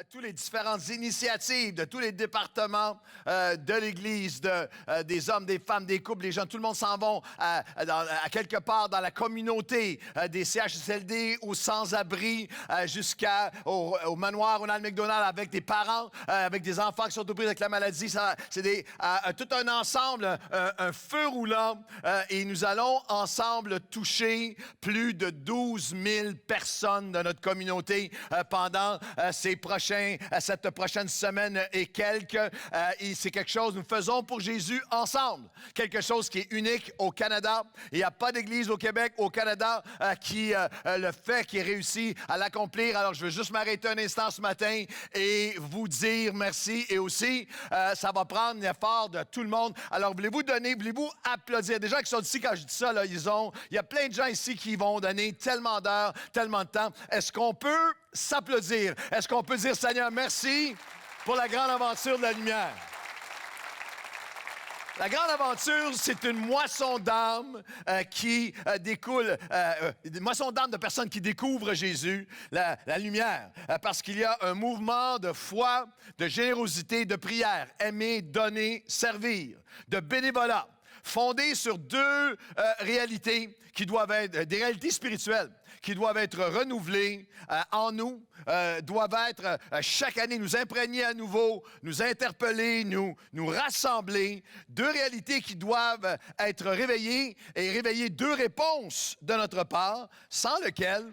toutes les différentes initiatives de tous les départements de l'Église, des hommes, des femmes, des couples, les gens, tout le monde s'en vont à quelque part dans la communauté, des CHSLD aux sans-abri, jusqu'au manoir Ronald McDonald avec des parents, avec des enfants qui sont aux prises avec la maladie. C'est tout un ensemble, un feu roulant, et nous allons ensemble toucher plus de 12 000 personnes de notre communauté pendant cette prochaine semaine et quelques. Et c'est quelque chose que nous faisons pour Jésus ensemble. Quelque chose qui est unique au Canada. Il n'y a pas d'église au Québec, au Canada, qui le fait, qui réussit à l'accomplir. Alors, je veux juste m'arrêter un instant ce matin et vous dire merci. Et aussi, ça va prendre l'effort de tout le monde. Alors, voulez-vous applaudir? Des gens qui sont ici, quand je dis ça, là, il y a plein de gens ici qui vont donner tellement d'heures, tellement de temps. Est-ce qu'on peut s'applaudir? Est-ce qu'on peut dire, Seigneur, merci pour la grande aventure de la lumière? La grande aventure, c'est une moisson d'âmes qui découle, une moisson d'âmes de personnes qui découvrent Jésus, la lumière, parce qu'il y a un mouvement de foi, de générosité, de prière, aimer, donner, servir, de bénévolat, fondé sur deux réalités qui doivent être des réalités spirituelles, qui doivent être renouvelées en nous, doivent être chaque année nous imprégner à nouveau, nous interpeller, nous rassembler. Deux réalités qui doivent être réveillées et réveiller deux réponses de notre part, sans lesquelles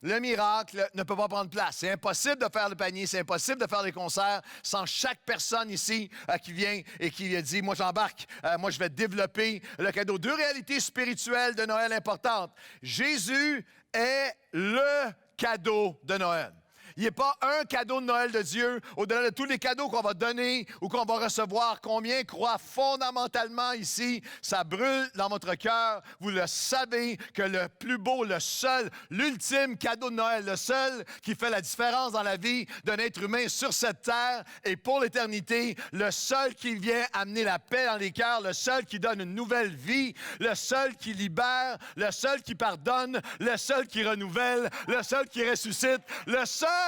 le miracle ne peut pas prendre place. C'est impossible de faire le panier, c'est impossible de faire des concerts sans chaque personne ici qui vient et qui dit « Moi, j'embarque, moi, je vais développer le cadeau. » Deux réalités spirituelles de Noël importantes. Jésus est le cadeau de Noël. Il n'est pas un cadeau de Noël de Dieu, au-delà de tous les cadeaux qu'on va donner ou qu'on va recevoir. Combien croient fondamentalement ici, ça brûle dans votre cœur. Vous le savez que le plus beau, le seul, l'ultime cadeau de Noël, le seul qui fait la différence dans la vie d'un être humain sur cette terre et pour l'éternité, le seul qui vient amener la paix dans les cœurs, le seul qui donne une nouvelle vie, le seul qui libère, le seul qui pardonne, le seul qui renouvelle, le seul qui ressuscite, le seul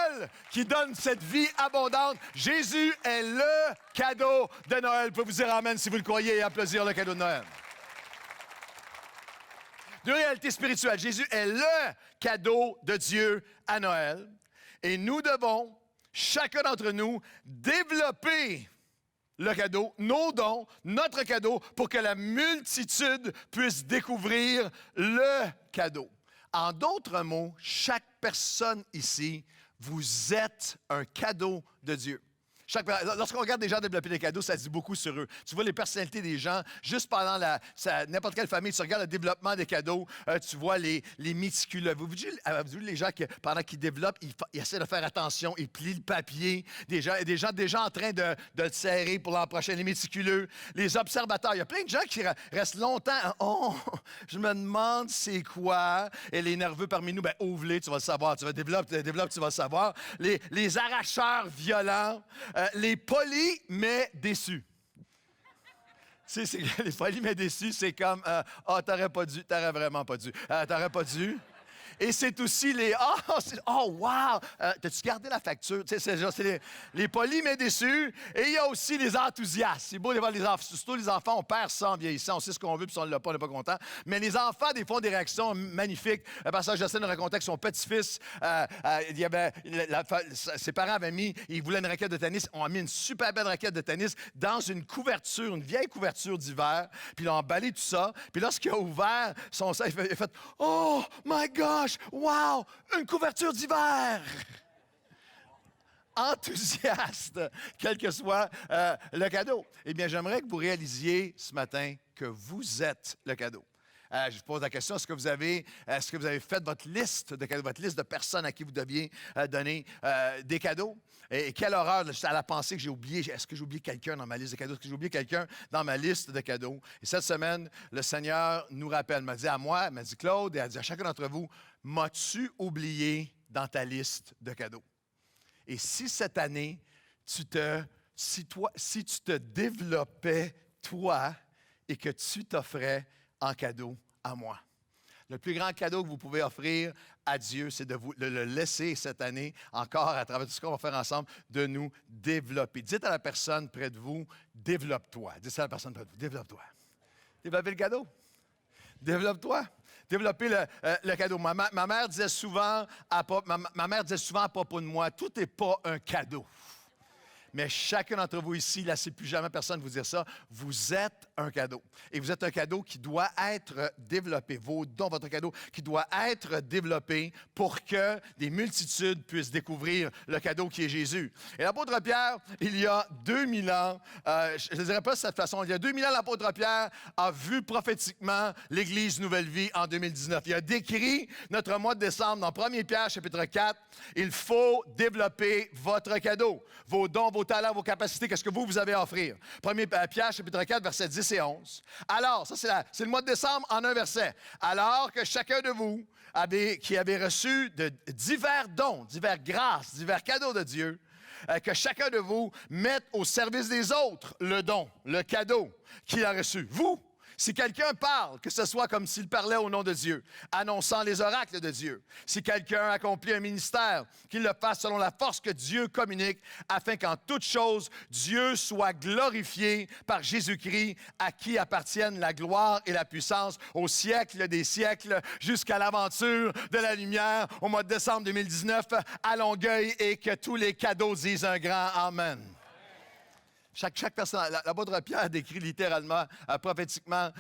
qui donne cette vie abondante. Jésus est le cadeau de Noël. Vous pouvez vous dire amen si vous le croyez et applaudir le cadeau de Noël. Deux réalités spirituelles. Jésus est le cadeau de Dieu à Noël. Et nous devons, chacun d'entre nous, développer le cadeau, nos dons, notre cadeau, pour que la multitude puisse découvrir le cadeau. En d'autres mots, chaque personne ici, vous êtes un cadeau de Dieu. Lorsqu'on regarde des gens développer des cadeaux, ça dit beaucoup sur eux. Tu vois les personnalités des gens, juste pendant n'importe quelle famille, tu regardes le développement des cadeaux, tu vois les méticuleux. Vous avez vu les gens qui, pendant qu'ils développent, ils essaient de faire attention, ils plient le papier, des gens déjà en train de le serrer pour l'an prochain, les méticuleux, les observateurs. Il y a plein de gens qui restent longtemps. Oh, je me demande c'est quoi. Et les nerveux parmi nous, ouvre-les, tu vas le savoir. Tu vas développer, tu vas le savoir. Les arracheurs violents. Les polis, mais déçus. Tu sais, les polis, mais déçus, c'est comme t'aurais vraiment pas dû. T'aurais pas dû. Et c'est aussi les wow! T'as-tu gardé la facture? Tu sais, c'est les polis mais déçus. Et il y a aussi les enthousiastes. C'est beau de voir les enfants. Surtout les enfants, on perd ça en vieillissant. On sait ce qu'on veut, puis si on ne l'a pas, on n'est pas content. Mais les enfants, des fois, ont des réactions magnifiques. Parce que Justin nous racontait que son petit-fils, ses parents ils voulaient une raquette de tennis. On a mis une super belle raquette de tennis dans une couverture, une vieille couverture d'hiver. Puis ils ont emballé tout ça. Puis lorsqu'il a ouvert son sac, il a fait « Oh my gosh! Wow! Une couverture d'hiver! » Enthousiaste, quel que soit le cadeau. Eh bien, j'aimerais que vous réalisiez ce matin que vous êtes le cadeau. Je vous pose la question, est-ce que vous avez fait votre liste de cadeaux, votre liste de personnes à qui vous deviez donner des cadeaux? Et quelle horreur, à la pensée que j'ai oublié, est-ce que j'ai oublié quelqu'un dans ma liste de cadeaux? Est-ce que j'ai oublié quelqu'un dans ma liste de cadeaux? Et cette semaine, le Seigneur nous rappelle, m'a dit à moi, m'a dit Claude, et a dit à chacun d'entre vous, m'as-tu oublié dans ta liste de cadeaux? Et si cette année, si tu te développais, toi, et que tu t'offrais en cadeau à moi. Le plus grand cadeau que vous pouvez offrir à Dieu, c'est de le laisser cette année, encore à travers tout ce qu'on va faire ensemble, de nous développer. Dites à la personne près de vous, développe-toi. Dites à la personne près de vous, développe-toi. Développez le cadeau. Développe-toi. Développer le cadeau. Ma mère disait souvent à propos de moi, tout n'est pas un cadeau. Mais chacun d'entre vous ici, là, c'est plus jamais personne vous dire ça, vous êtes un cadeau. Et vous êtes un cadeau qui doit être développé. Vos dons, votre cadeau, qui doit être développé pour que des multitudes puissent découvrir le cadeau qui est Jésus. Et l'apôtre Pierre, il y a 2000 ans, je ne dirais pas de cette façon, il y a 2000 ans, l'apôtre Pierre a vu prophétiquement l'Église Nouvelle Vie en 2019. Il a décrit notre mois de décembre dans 1 Pierre, chapitre 4, il faut développer votre cadeau, vos dons, vos talents, vos capacités, qu'est-ce que vous avez à offrir. 1 Pierre, chapitre 4, versets 10 et 11. Alors, ça c'est le mois de décembre en un verset. Alors que chacun de vous qui avait reçu de divers dons, divers grâces, divers cadeaux de Dieu, que chacun de vous mette au service des autres le don, le cadeau qu'il a reçu. Vous, si quelqu'un parle, que ce soit comme s'il parlait au nom de Dieu, annonçant les oracles de Dieu. Si quelqu'un accomplit un ministère, qu'il le fasse selon la force que Dieu communique, afin qu'en toute chose, Dieu soit glorifié par Jésus-Christ, à qui appartiennent la gloire et la puissance au siècle des siècles, jusqu'à l'aventure de la lumière au mois de décembre 2019 à Longueuil, et que tous les cadeaux disent un grand Amen. Chaque personne, l'apôtre Pierre décrit littéralement, prophétiquement,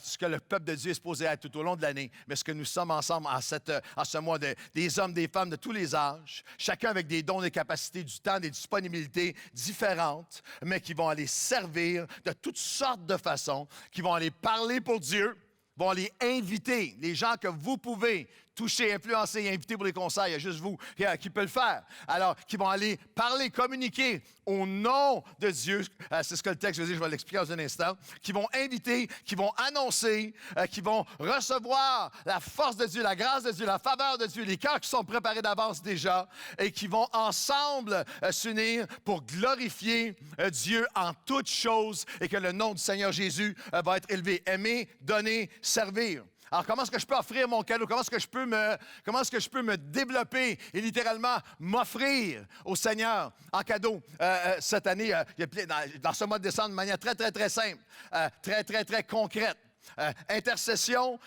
ce que le peuple de Dieu est supposé être tout au long de l'année, mais ce que nous sommes ensemble en ce mois, des hommes, des femmes de tous les âges, chacun avec des dons, des capacités, du temps, des disponibilités différentes, mais qui vont aller servir de toutes sortes de façons, qui vont aller parler pour Dieu, vont aller inviter les gens que vous pouvez toucher, influencer et inviter pour les concerts. Il y a juste vous qui peut le faire. Alors, qui vont aller parler, communiquer au nom de Dieu. C'est ce que le texte veut dire, je vais l'expliquer dans un instant. Qui vont inviter, qui vont annoncer, qui vont recevoir la force de Dieu, la grâce de Dieu, la faveur de Dieu, les cœurs qui sont préparés d'avance déjà et qui vont ensemble s'unir pour glorifier Dieu en toutes choses et que le nom du Seigneur Jésus va être élevé. Aimer, donner, servir. Alors, comment est-ce que je peux offrir mon cadeau? Comment est-ce que je peux me développer et littéralement m'offrir au Seigneur en cadeau cette année, dans ce mois de décembre, de manière très, très, très simple, très, très, très concrète. Intercession,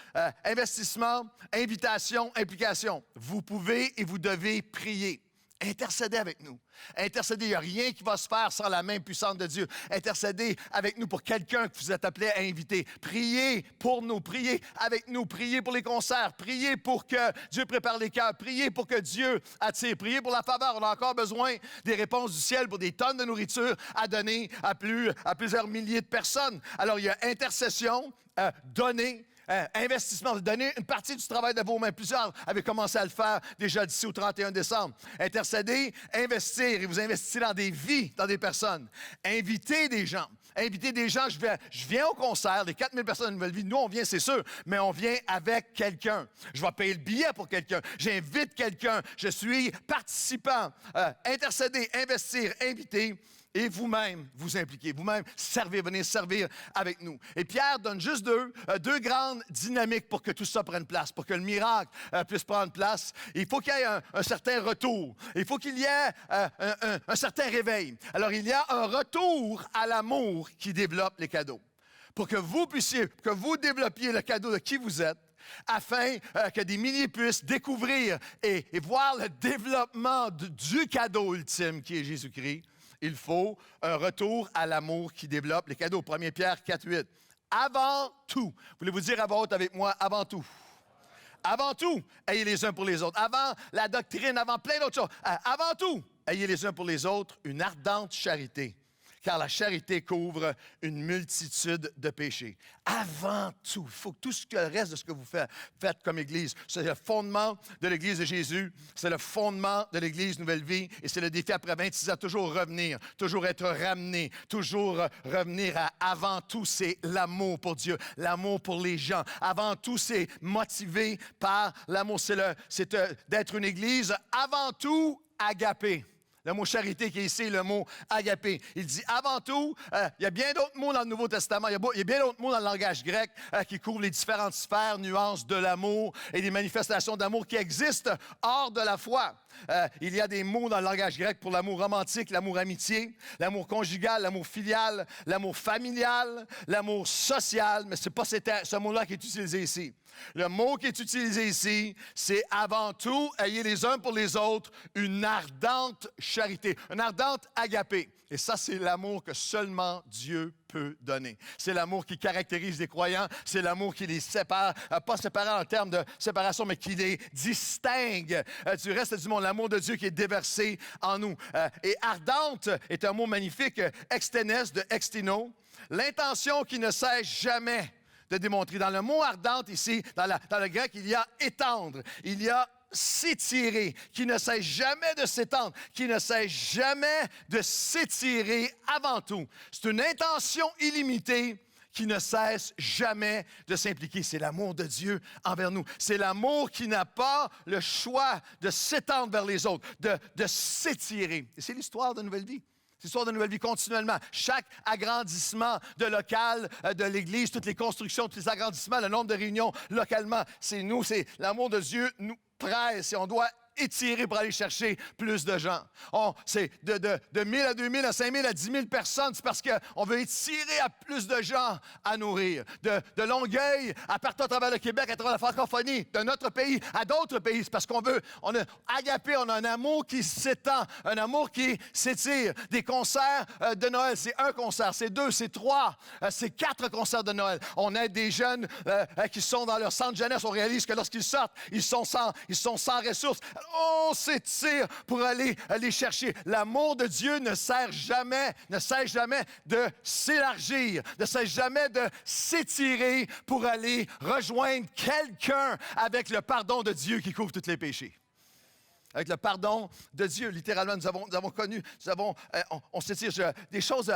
investissement, invitation, implication. Vous pouvez et vous devez prier. Intercédez avec nous. Intercédez, il n'y a rien qui va se faire sans la main puissante de Dieu. Intercédez avec nous pour quelqu'un que vous êtes appelé à inviter. Priez pour nous, priez avec nous, priez pour les concerts, priez pour que Dieu prépare les cœurs, priez pour que Dieu attire, priez pour la faveur. On a encore besoin des réponses du ciel pour des tonnes de nourriture à donner à plusieurs milliers de personnes. Alors, il y a intercession, donner, investissement, donner une partie du travail de vos mains. Plusieurs avaient commencé à le faire déjà d'ici au 31 décembre. Intercéder, investir, et vous investissez dans des vies, dans des personnes. Invitez des gens. Invitez des gens. Je viens au concert, les 4000 personnes de Nouvelle Vie. Nous, on vient, c'est sûr, mais on vient avec quelqu'un. Je vais payer le billet pour quelqu'un. J'invite quelqu'un. Je suis participant. Intercéder, investir, inviter. Et vous-même, vous impliquez, vous-même, venez servir avec nous. Et Pierre donne juste deux grandes dynamiques pour que tout ça prenne place, pour que le miracle puisse prendre place. Il faut qu'il y ait un certain retour. Il faut qu'il y ait un certain réveil. Alors, il y a un retour à l'amour qui développe les cadeaux. Pour que vous développiez le cadeau de qui vous êtes, afin que des milliers puissent découvrir et voir le développement du cadeau ultime qui est Jésus-Christ. Il faut un retour à l'amour qui développe les cadeaux. 1 Pierre 4, 8. Avant tout, voulez-vous dire à voix haute avec moi, avant tout? Avant tout, ayez les uns pour les autres. Avant la doctrine, avant plein d'autres choses. Avant tout, ayez les uns pour les autres une ardente charité. Car la charité couvre une multitude de péchés. Avant tout, il faut que tout le reste de ce que vous faites comme Église, c'est le fondement de l'Église de Jésus, c'est le fondement de l'Église Nouvelle Vie, et c'est le défi après 26 ans, toujours revenir, toujours être ramené, toujours revenir à avant tout, c'est l'amour pour Dieu, l'amour pour les gens. Avant tout, c'est motivé par l'amour, c'est d'être une Église avant tout agapée. Le mot charité qui est ici, le mot agapé. Il dit avant tout, il y a bien d'autres mots dans le Nouveau Testament, il y a bien d'autres mots dans le langage grec qui couvrent les différentes sphères, nuances de l'amour et des manifestations d'amour qui existent hors de la foi. Il y a des mots dans le langage grec pour l'amour romantique, l'amour amitié, l'amour conjugal, l'amour filial, l'amour familial, l'amour social, mais ce n'est pas ce mot-là qui est utilisé ici. Le mot qui est utilisé ici, c'est avant tout, ayez les uns pour les autres une ardente charité, une ardente agapé. Et ça, c'est l'amour que seulement Dieu peut donner. C'est l'amour qui caractérise les croyants, c'est l'amour qui les sépare, pas séparés en termes de séparation, mais qui les distingue du reste du monde. L'amour de Dieu qui est déversé en nous. Et ardente est un mot magnifique, exténes de extino, l'intention qui ne cesse jamais de démontrer. Dans le mot ardente ici, dans le grec, il y a étendre, il y a s'étirer, qui ne cesse jamais de s'étendre, qui ne cesse jamais de s'étirer avant tout. C'est une intention illimitée qui ne cesse jamais de s'impliquer. C'est l'amour de Dieu envers nous. C'est l'amour qui n'a pas le choix de s'étendre vers les autres, de s'étirer. Et c'est l'histoire de Nouvelle Vie. C'est l'histoire de Nouvelle Vie continuellement. Chaque agrandissement de local de l'Église, toutes les constructions, tous les agrandissements, le nombre de réunions localement, c'est nous, c'est l'amour de Dieu nous presse et on doit étirer pour aller chercher plus de gens. C'est de 1000 à 2000 à 5000 à 10 000 personnes, c'est parce qu'on veut étirer à plus de gens à nourrir. De Longueuil à partout à travers le Québec, à travers la francophonie, de notre pays à d'autres pays, c'est parce on a agapé, on a un amour qui s'étend, un amour qui s'étire. Des concerts de Noël, c'est un concert, c'est 2, c'est 3, c'est 4 concerts de Noël. On aide des jeunes qui sont dans leur centre jeunesse, on réalise que lorsqu'ils sortent, ils sont sans ressources. On s'étire pour aller chercher. L'amour de Dieu ne cesse jamais de s'élargir, ne cesse jamais de s'étirer pour aller rejoindre quelqu'un avec le pardon de Dieu qui couvre tous les péchés. Avec le pardon de Dieu, littéralement, nous avons connu, on s'étire des choses,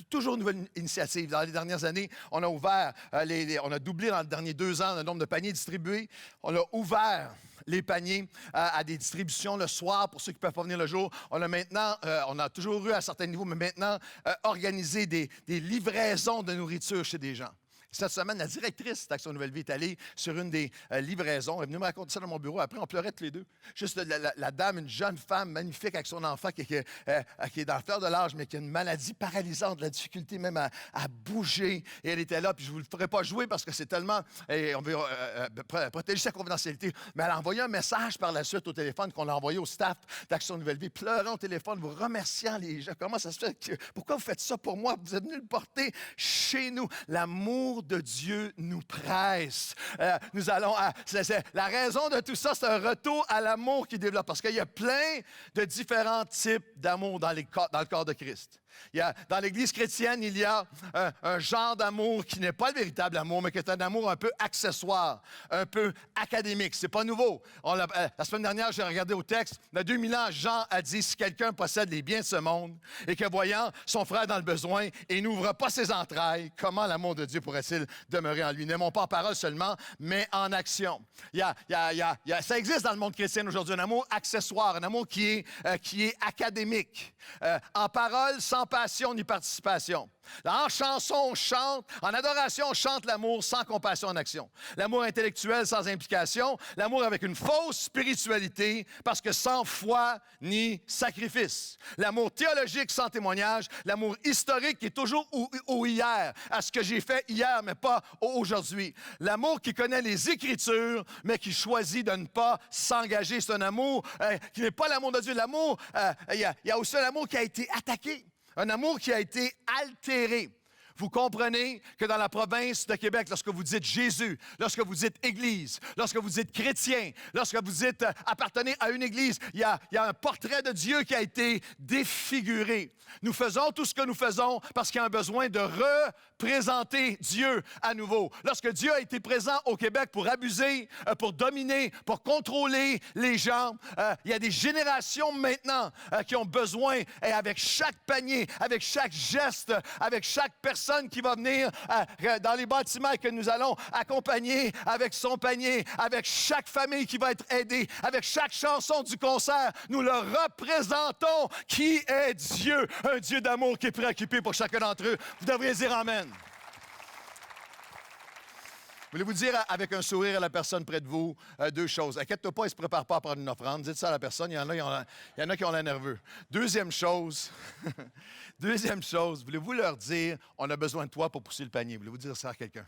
toujours une nouvelle initiative. Dans les dernières années, on a ouvert, on a doublé dans les derniers 2 ans le nombre de paniers distribués. On a ouvert les paniers à des distributions le soir pour ceux qui ne peuvent pas venir le jour. On a maintenant, on a toujours eu à certains niveaux, mais maintenant, organisé des livraisons de nourriture chez des gens. Cette semaine, la directrice d'Action Nouvelle Vie est allée sur une des livraisons. Elle est venue me raconter ça dans mon bureau. Après, on pleurait tous les deux. Juste la dame, une jeune femme magnifique avec son enfant qui est dans le fleur de l'âge, mais qui a une maladie paralysante, de la difficulté même à bouger. Et elle était là, puis je ne vous le ferai pas jouer parce que c'est tellement... on veut protéger sa confidentialité. Mais elle a envoyé un message par la suite au téléphone qu'on a envoyé au staff d'Action Nouvelle Vie, pleurant au téléphone, vous remerciant les gens. Comment ça se fait? Pourquoi vous faites ça pour moi? Vous êtes venus le porter chez nous. L'amour de Dieu nous presse. Nous allons la raison de tout ça, c'est un retour à l'amour qui développe. Parce qu'il y a plein de différents types d'amour dans le corps de Christ. Dans l'Église chrétienne, il y a un genre d'amour qui n'est pas le véritable amour, mais qui est un amour un peu accessoire, un peu académique. C'est pas nouveau. La semaine dernière, j'ai regardé au texte, il y a 2000 ans, Jean a dit, si quelqu'un possède les biens de ce monde et que voyant son frère dans le besoin et n'ouvre pas ses entrailles, comment l'amour de Dieu pourrait-il demeurer en lui? N'aimons pas en parole seulement, mais en action. Ça existe dans le monde chrétien aujourd'hui, un amour accessoire, un amour qui est académique. En parole, sans passion ni participation. En chanson, on chante. En adoration, on chante l'amour sans compassion en action. L'amour intellectuel sans implication. L'amour avec une fausse spiritualité parce que sans foi ni sacrifice. L'amour théologique sans témoignage. L'amour historique qui est toujours au hier, à ce que j'ai fait hier, mais pas aujourd'hui. L'amour qui connaît les Écritures, mais qui choisit de ne pas s'engager. C'est un amour qui n'est pas l'amour de Dieu. L'amour, il y a aussi un amour qui a été attaqué. Un amour qui a été altéré. Vous comprenez que dans la province de Québec, lorsque vous dites Jésus, lorsque vous dites Église, lorsque vous dites chrétien, lorsque vous dites appartenez à une Église, il y a un portrait de Dieu qui a été défiguré. Nous faisons tout ce que nous faisons parce qu'il y a un besoin de représenter Dieu à nouveau. Lorsque Dieu a été présent au Québec pour abuser, pour dominer, pour contrôler les gens, il y a des générations maintenant qui ont besoin, et avec chaque panier, avec chaque geste, avec chaque personne, personne qui va venir dans les bâtiments que nous allons accompagner avec son panier, avec chaque famille qui va être aidée, avec chaque chanson du concert. Nous le représentons qui est Dieu, un Dieu d'amour qui est préoccupé pour chacun d'entre eux. Vous devriez dire Amen. Voulez-vous dire avec un sourire à la personne près de vous deux choses? Inquiète-toi pas, il ne se prépare pas à prendre une offrande. Dites ça à la personne. Il y en a qui ont l'air nerveux. Deuxième chose, voulez-vous leur dire, on a besoin de toi pour pousser le panier. Voulez-vous dire ça à quelqu'un?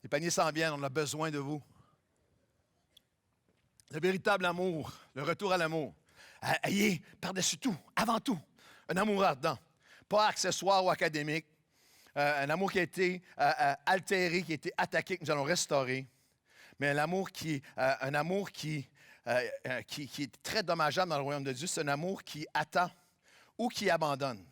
Les paniers s'en viennent, on a besoin de vous. Le véritable amour, le retour à l'amour. Ayez, par-dessus tout, avant tout, un amour ardent. Pas accessoire ou académique. Un amour qui a été altéré, qui a été attaqué, que nous allons restaurer. Mais un amour qui est très dommageable dans le royaume de Dieu, c'est un amour qui attend ou qui abandonne.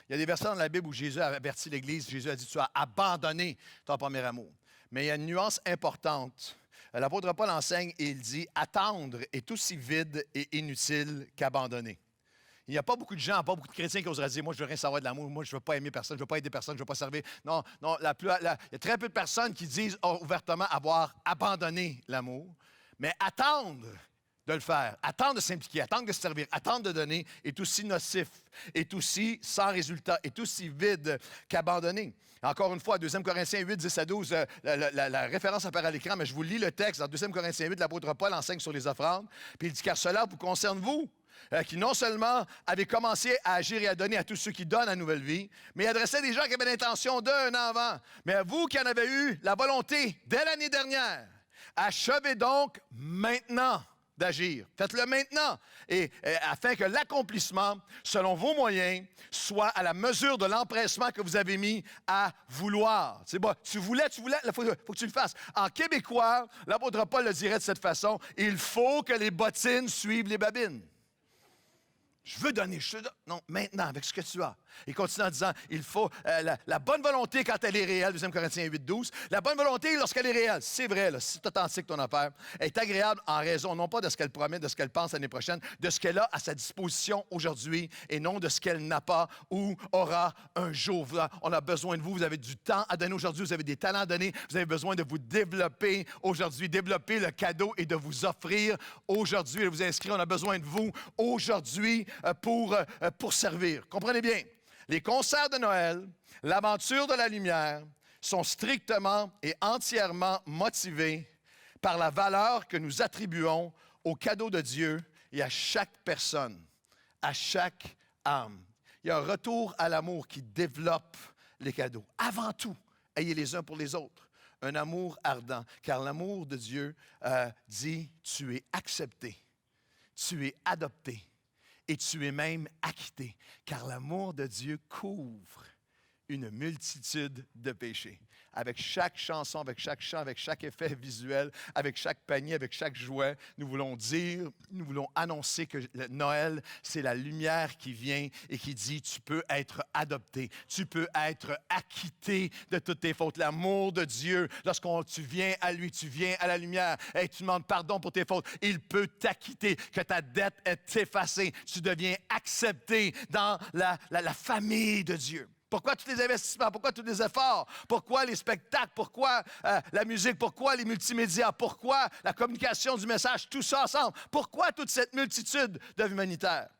Il y a des versets dans la Bible où Jésus a averti l'Église. Jésus a dit, tu as abandonné ton premier amour. Mais il y a une nuance importante. L'apôtre Paul enseigne et il dit, attendre est aussi vide et inutile qu'abandonner. Il n'y a pas beaucoup de gens, pas beaucoup de chrétiens qui oseraient dire, moi, je ne veux rien savoir de l'amour, moi, je ne veux pas aimer personne, je ne veux pas aider personne, je ne veux pas servir. Non, il y a très peu de personnes qui disent ouvertement avoir abandonné l'amour, mais attendre de le faire, attendre de s'impliquer, attendre de se servir, attendre de donner est aussi nocif, est aussi sans résultat, est aussi vide qu'abandonner. Encore une fois, 2 Corinthiens 8, 10 à 12, la référence apparaît à l'écran, mais je vous lis le texte. Dans 2 Corinthiens 8, l'apôtre Paul enseigne sur les offrandes, puis il dit, car cela vous concerne vous, qui non seulement avaient commencé à agir et à donner à tous ceux qui donnent la nouvelle vie, mais adressait des gens qui avaient l'intention d'un an avant. Mais à vous qui en avez eu la volonté dès l'année dernière, achevez donc maintenant d'agir. Faites-le maintenant, afin que l'accomplissement, selon vos moyens, soit à la mesure de l'empressement que vous avez mis à vouloir. C'est bon, tu voulais, il faut que tu le fasses. En québécois, l'apôtre Paul le dirait de cette façon, il faut que les bottines suivent les babines. Je veux donner, non, maintenant, avec ce que tu as. Il continue en disant, il faut la bonne volonté quand elle est réelle, 2 Corinthiens 8, 12. La bonne volonté lorsqu'elle est réelle, c'est vrai, là, c'est authentique ton affaire, est agréable en raison, non pas de ce qu'elle promet, de ce qu'elle pense l'année prochaine, de ce qu'elle a à sa disposition aujourd'hui et non de ce qu'elle n'a pas ou aura un jour. On a besoin de vous, vous avez du temps à donner aujourd'hui, vous avez des talents à donner, vous avez besoin de vous développer aujourd'hui, développer le cadeau et de vous offrir aujourd'hui, de vous inscrire. On a besoin de vous aujourd'hui pour servir. Comprenez bien, les concerts de Noël, l'aventure de la lumière sont strictement et entièrement motivés par la valeur que nous attribuons au cadeau de Dieu et à chaque personne, à chaque âme. Il y a un retour à l'amour qui développe les cadeaux. Avant tout, ayez les uns pour les autres. Un amour ardent, car l'amour de Dieu dit « tu es accepté, tu es adopté ». Et tu es même acquitté, car l'amour de Dieu couvre une multitude de péchés. Avec chaque chanson, avec chaque chant, avec chaque effet visuel, avec chaque panier, avec chaque jouet, nous voulons dire, nous voulons annoncer que Noël, c'est la lumière qui vient et qui dit, tu peux être adopté, tu peux être acquitté de toutes tes fautes. L'amour de Dieu, tu viens à lui, tu viens à la lumière et tu demandes pardon pour tes fautes, il peut t'acquitter, que ta dette est effacée, tu deviens accepté dans la famille de Dieu. Pourquoi tous les investissements? Pourquoi tous les efforts? Pourquoi les spectacles? Pourquoi la musique? Pourquoi les multimédias? Pourquoi la communication du message? Tout ça ensemble. Pourquoi toute cette multitude d'œuvres humanitaires?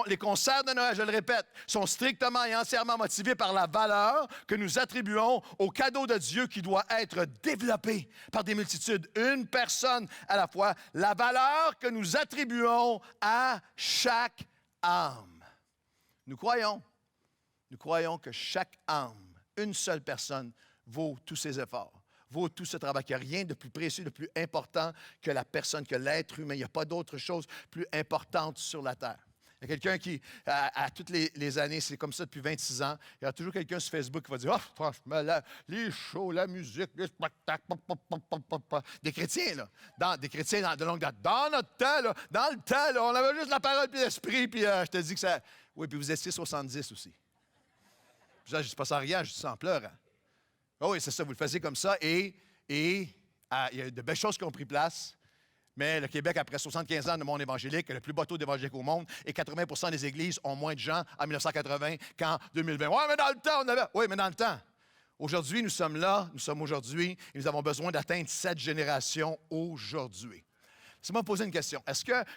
Les concerts de Noël, je le répète, sont strictement et entièrement motivés par la valeur que nous attribuons au cadeau de Dieu qui doit être développé par des multitudes, une personne à la fois. La valeur que nous attribuons à chaque âme. Nous croyons que chaque âme, une seule personne, vaut tous ses efforts, vaut tout ce travail. Il n'y a rien de plus précieux, de plus important que la personne, que l'être humain. Il n'y a pas d'autre chose plus importante sur la terre. Il y a quelqu'un qui, à toutes les années, c'est comme ça depuis 26 ans, il y a toujours quelqu'un sur Facebook qui va dire « Ah, franchement, les shows, la musique, les spectacles, des chrétiens, là. Des chrétiens de longue date. Dans notre temps, là, dans le temps, là, on avait juste la parole et l'esprit, puis je te dis que ça... Oui, puis vous étiez 70 aussi. Je ne dis pas ça en riant, je dis ça en pleurant. Oh oui, c'est ça, vous le faisiez comme ça, et il y a de belles choses qui ont pris place, Mais le Québec, après 75 ans de monde évangélique, est le plus bas taux d'évangéliques au monde, et 80 des églises ont moins de gens en 1980 qu'en 2020. Oui, mais dans le temps, on avait... Oui, mais dans le temps. Aujourd'hui, nous sommes là, nous sommes aujourd'hui, et nous avons besoin d'atteindre cette génération aujourd'hui. Laissez-moi poser une question.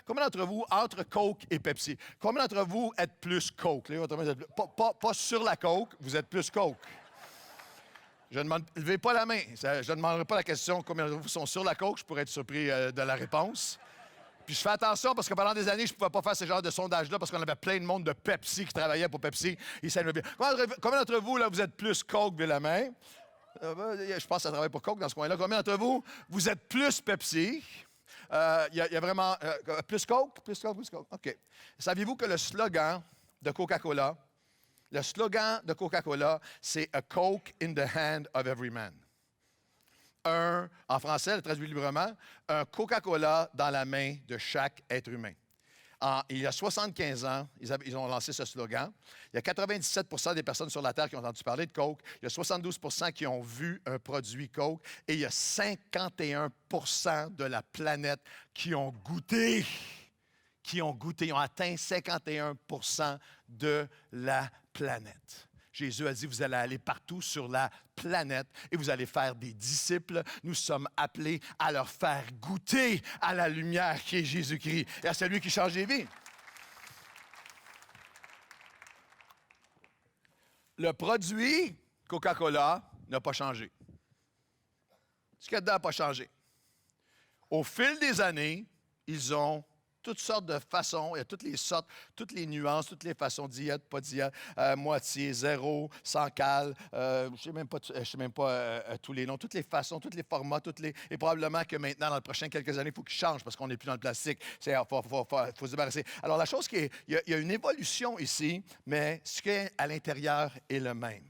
Combien d'entre vous, entre Coke et Pepsi, combien d'entre vous êtes plus Coke? Pas sur la Coke, vous êtes plus Coke. Je ne demande, levez pas la main. Je ne demanderai pas la question combien d'entre vous sont sur la Coke. Je pourrais être surpris de la réponse. Puis je fais attention parce que pendant des années, je ne pouvais pas faire ce genre de sondage-là parce qu'on avait plein de monde de Pepsi qui travaillait pour Pepsi. Combien d'entre vous, là, vous êtes plus Coke? Levez la main. Je pense que ça travaille pour Coke dans ce coin-là. Combien d'entre vous, vous êtes plus Pepsi? Il y a vraiment... plus Coke? Plus Coke? Plus Coke? OK. Saviez-vous que le slogan de Coca-Cola, c'est « A Coke in the hand of every man ». En français, le traduit librement, un Coca-Cola dans la main de chaque être humain. Il y a 75 ans, ils ont lancé ce slogan. Il y a 97 des personnes sur la Terre qui ont entendu parler de Coke. Il y a 72 qui ont vu un produit Coke. Et il y a 51 de la planète qui ont goûté. Ils ont atteint 51 de la planète. Jésus a dit, vous allez aller partout sur la planète et vous allez faire des disciples. Nous sommes appelés à leur faire goûter à la lumière qui est Jésus-Christ et à celui qui change les vies. Le produit Coca-Cola n'a pas changé. Ce qu'il y a dedans n'a pas changé. Au fil des années, ils ont toutes sortes de façons, il y a toutes les sortes, toutes les nuances, toutes les façons, diète, pas diète, moitié, zéro, sans cale, je ne sais même pas tous les noms, toutes les façons, tous les formats, et probablement que maintenant, dans les prochaines quelques années, il faut qu'ils changent parce qu'on n'est plus dans le plastique. Il faut se débarrasser. Alors, la chose il y a une évolution ici, mais ce qui est à l'intérieur est le même.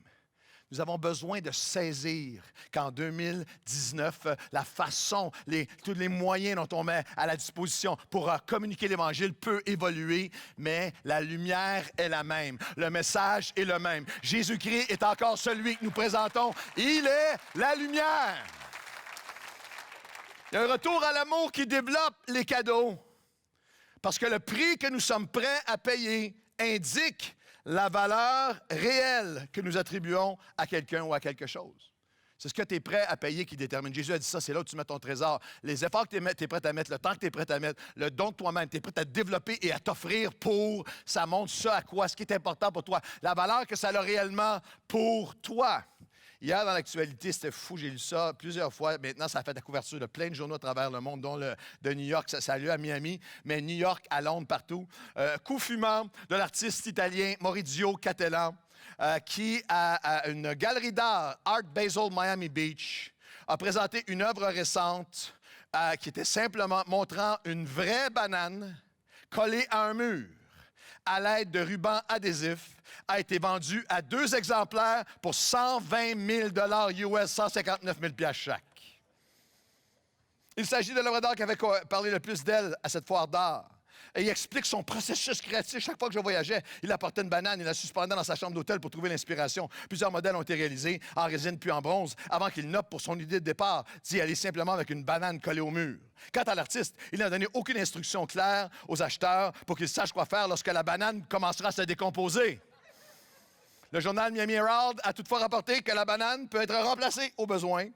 Nous avons besoin de saisir qu'en 2019, la façon, tous les moyens dont on met à la disposition pour communiquer l'Évangile peut évoluer, mais la lumière est la même. Le message est le même. Jésus-Christ est encore celui que nous présentons. Il est la lumière. Il y a un retour à l'amour qui développe les cadeaux. Parce que le prix que nous sommes prêts à payer indique la valeur réelle que nous attribuons à quelqu'un ou à quelque chose. C'est ce que tu es prêt à payer qui détermine. Jésus a dit ça, c'est là où tu mets ton trésor. Les efforts que tu es prêt à mettre, le temps que tu es prêt à mettre, le don de toi-même, tu es prêt à te développer et à t'offrir pour, ça montre ça à quoi, ce qui est important pour toi, la valeur que ça a réellement pour toi. Hier, dans l'actualité, c'était fou, j'ai lu ça plusieurs fois. Maintenant, ça a fait la couverture de plein de journaux à travers le monde, dont de New York, ça a lieu à Miami, mais New York, à Londres, partout. Coup fumant de l'artiste italien Maurizio Cattelan, qui, à une galerie d'art, Art Basel Miami Beach, a présenté une œuvre récente qui était simplement montrant une vraie banane collée à un mur à l'aide de rubans adhésifs, a été vendu à 2 exemplaires pour 120 000 US, 159 000 chaque. Il s'agit de l'œuvre d'art qui avait parlé le plus d'elle à cette foire d'art. Et il explique son processus créatif. Chaque fois que je voyageais, il apportait une banane, il la suspendait dans sa chambre d'hôtel pour trouver l'inspiration. Plusieurs modèles ont été réalisés en résine puis en bronze avant qu'il n'opte pour son idée de départ, d'y aller simplement avec une banane collée au mur. Quant à l'artiste, il n'a donné aucune instruction claire aux acheteurs pour qu'ils sachent quoi faire lorsque la banane commencera à se décomposer. Le journal Miami Herald a toutefois rapporté que la banane peut être remplacée au besoin.